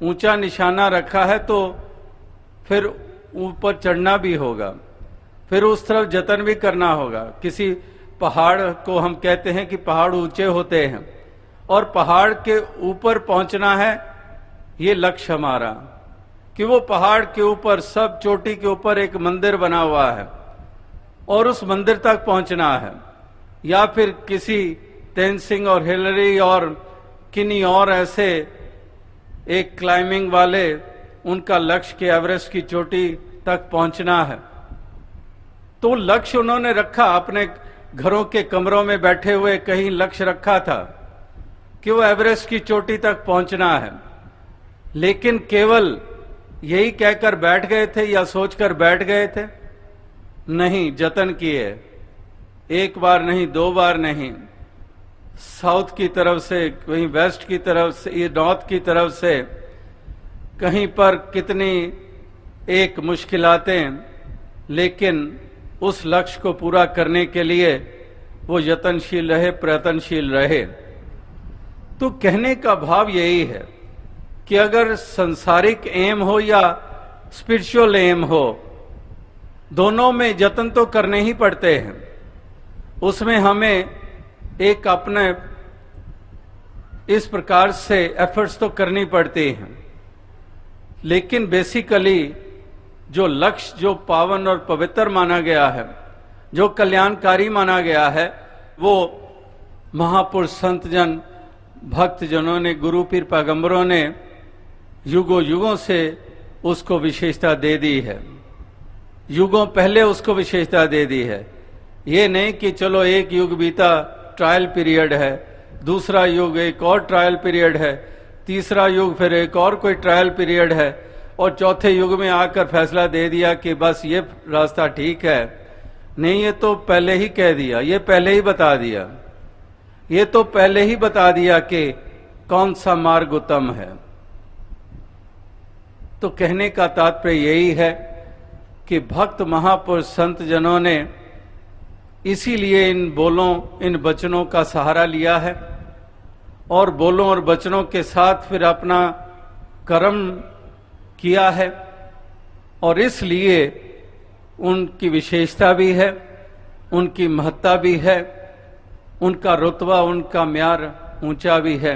ऊंचा निशाना रखा है तो फिर ऊपर चढ़ना भी होगा, फिर उस तरफ जतन भी करना होगा। किसी पहाड़ को हम कहते हैं कि पहाड़ ऊंचे होते हैं और पहाड़ के ऊपर पहुंचना है, ये लक्ष्य हमारा, कि वो पहाड़ के ऊपर, सब चोटी के ऊपर एक मंदिर बना हुआ है और उस मंदिर तक पहुंचना है। या फिर किसी तेनसिंग और हिलरी और किन्हीं और ऐसे एक क्लाइंबिंग वाले, उनका लक्ष्य के एवरेस्ट की चोटी तक पहुंचना है। तो लक्ष्य उन्होंने रखा, अपने घरों के कमरों में बैठे हुए कहीं लक्ष्य रखा था कि वो एवरेस्ट की चोटी तक पहुंचना है। लेकिन केवल यही कहकर बैठ गए थे या सोचकर बैठ गए थे? नहीं, जतन किए। एक बार नहीं, 2 बार नहीं, साउथ की तरफ से, कहीं वेस्ट की तरफ से, ये नॉर्थ की तरफ से, कहीं पर कितनी एक मुश्किलातें, लेकिन उस लक्ष्य को पूरा करने के लिए वो यत्नशील रहे, प्रयत्नशील रहे। तो कहने का भाव यही है कि अगर सांसारिक एम हो या स्पिरिचुअल एम हो, दोनों में जतन तो करने ही पड़ते हैं। उसमें हमें एक अपने इस प्रकार से एफर्ट्स तो करनी पड़ती हैं, लेकिन बेसिकली जो लक्ष्य, जो पावन और पवित्र माना गया है, जो कल्याणकारी माना गया है, वो महापुरुष, संत जन, भक्त जनों ने, गुरु पीर पैगंबरों ने युगों युगों से उसको विशेषता दे दी है। युगों पहले उसको विशेषता दे दी है। ये नहीं कि चलो एक युग बीता, ट्रायल पीरियड है, दूसरा युग एक और ट्रायल पीरियड है, तीसरा युग फिर एक और कोई ट्रायल पीरियड है, और चौथे युग में आकर फैसला दे दिया कि बस ये रास्ता ठीक है। नहीं, ये तो पहले ही कह दिया, ये पहले ही बता दिया, ये तो पहले ही बता दिया कि कौन सा मार्ग उत्तम है। तो कहने का तात्पर्य यही है कि भक्त महापुरुष संत जनों ने इसीलिए इन बोलों, इन वचनों का सहारा लिया है और बोलों और वचनों के साथ फिर अपना कर्म किया है, और इसलिए उनकी विशेषता भी है, उनकी महत्ता भी है, उनका रुतबा, उनका म्यार ऊंचा भी है।